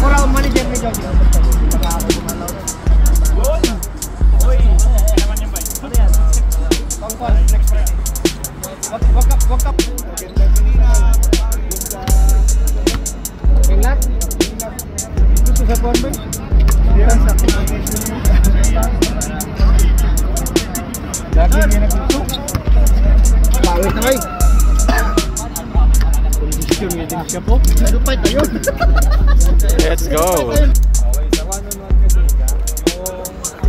Ako raw manager ni Jogi. Uy! Naman yan ba? Ano yan? Pangkol, next Friday. Wag ka. Tingnan? Gusto sa buwan ba? Lagi niya nagpuso. Pawit na kayo. Kondisyon niya din siya po. Ano pa tayo? Let's go. Okay, sa 1-on-1 kasi yung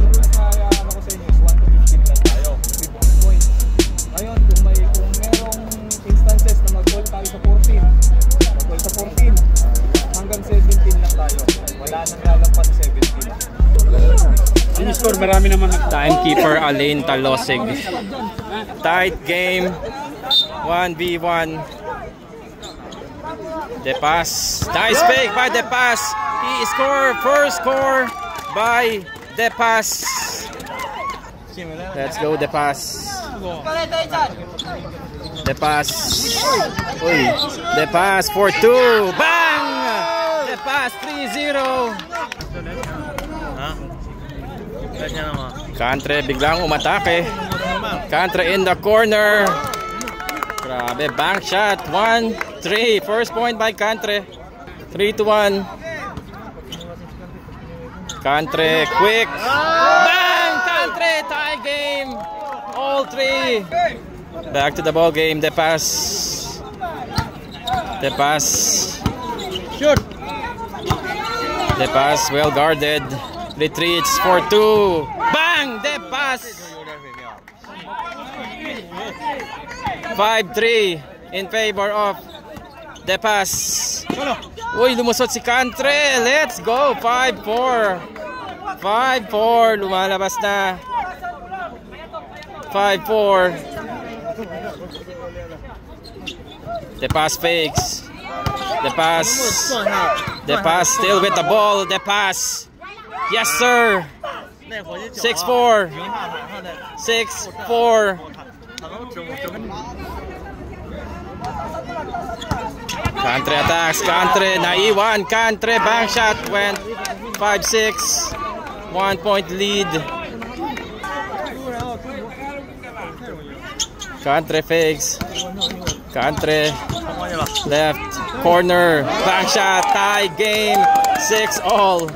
rules na ano ko sa inyo is 1 to 15 lang tayo. 15 points. Ngayon, kung merong instances na mag-goal tayo sa 14, mag-goal sa 14, hanggang 17 lang tayo. Wala nang lalampas 17. Score marami naman Timekeeper Alain Talosig. Tight game. 1v1. Depas. Nice fake by Depas. He scored. First score by Depas. Let's go Depas. Depas. Uy. Depas 4-2. Bang! Depas 3-0. Kantre biglang umatake. Kantre in the corner. Grabe, bank shot. 1-3. First point by Kantre. 3-1. Kantre quick. Bang! Kantre tie game. All three. Back to the ball game. Depas. Depas. Shoot. Depas well guarded. Retreats 4-2. Bang! Depas. 5-3 in favor of Depas. Uy, lumusot si Kantre. Let's go. 5-4. 5-4. Lumalabas na. 5-4. Depas fakes. Depas. Depas still with the ball. Depas. Yes, sir. 6-4. 6-4. Kantre attacks. Kantre naiwan. Kantre bank shot went 5-6. 1 point lead. Kantre fakes. Kantre left corner. Bank shot. Tie game. 6-all.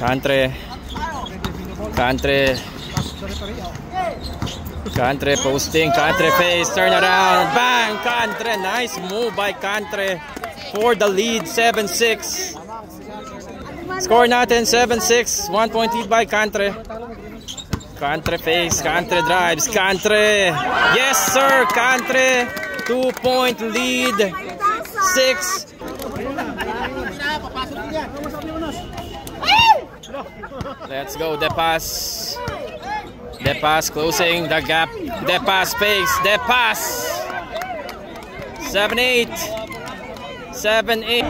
Kantre. Kantre. Kantre posting. Kantre face. Turn around. Bang! Kantre. Nice move by Kantre for the lead. 7-6. Score natin 7-6. 1 point lead by Kantre. Kantre face. Kantre drives. Kantre. Yes, sir. Kantre. 2 point lead. 6. Let's go, Depas. Depas closing the gap. Depas fakes. Depas. 7-8. 7-8.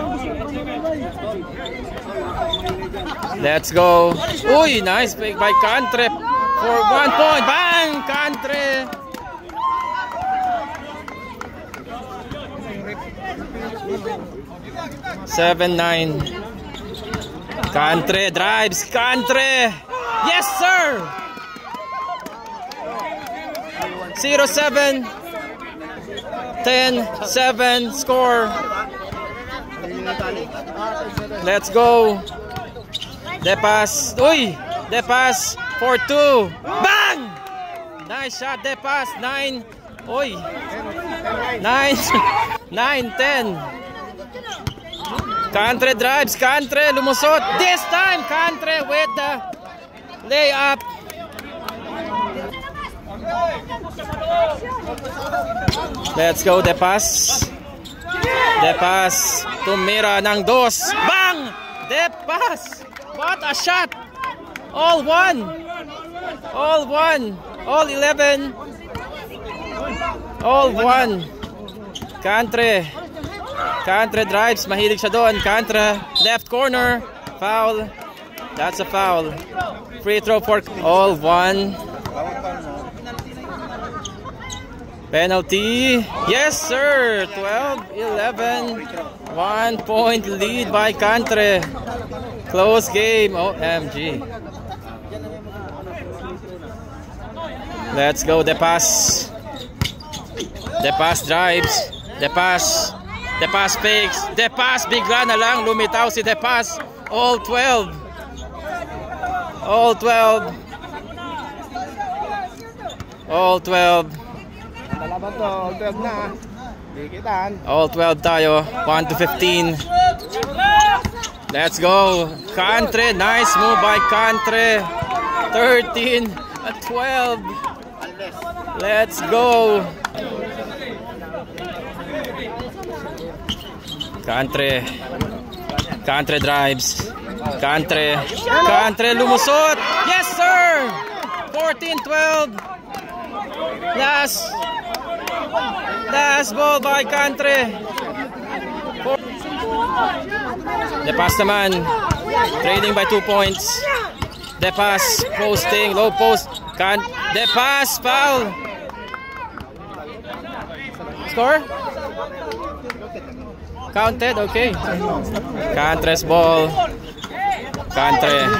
Let's go. Uy, nice fake by Kantre for 1 point. Bang! Kantre. Seven-9. Kantre drives. Kantre. Yes, sir. 0-7. 10-7 score. Let's go. Depas. Uy. Depas. 4-2. Bang! Nice shot, Depas. 9. Uy. 9. 9-10. Kantre drives. Kantre lumusot. This time, Kantre with the layup. Let's go, Depas. Depas. Tumira ng 2. Bang! Depas. What a shot. All 1. All 1. All 11. All 1. Kantre. Kantre drives. Mahilig siya doon. Kantre. Left corner. Foul. That's a foul. Free throw for all 1. Penalty. Yes, sir. 12-11. 1 point lead by Cantre. Close game. OMG. Let's go. The pass. The pass drives. The pass. The pass fakes. The pass bigla na lang. Lumitaw si The pass. All 12. All 12. All 12. Lalaban to, all 12 na. Dikitan. All 12 tayo. 1 to 15. Let's go. Cantre. Nice move by Cantre. 13 at 12. Let's go. Cantre. Cantre drives. Cantre. Cantre lumusot. Yes, sir. 14-12. Last ball by Cantre. The pass naman. Trading by 2 points. The pass. Posting. Low post. The pass. Foul. Score? Counted. Okay. Cantre's ball. Cantre.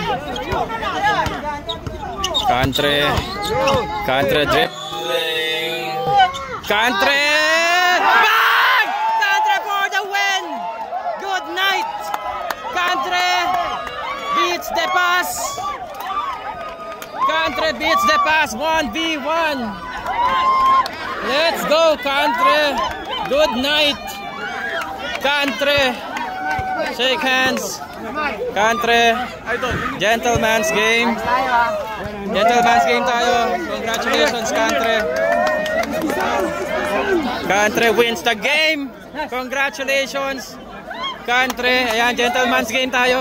Cantre. Cantre dribbling. Cantre. Bang! Cantre for the win. Good night. Cantre beats the pass. Cantre beats the pass. 1v1. Let's go, Cantre. Good night. Cantre. Shake hands. Cantre. Gentleman's game. Gentleman's game tayo. Congratulations, Cantre. Cantre wins the game. Congratulations, Cantre. Ayan, gentleman's game tayo.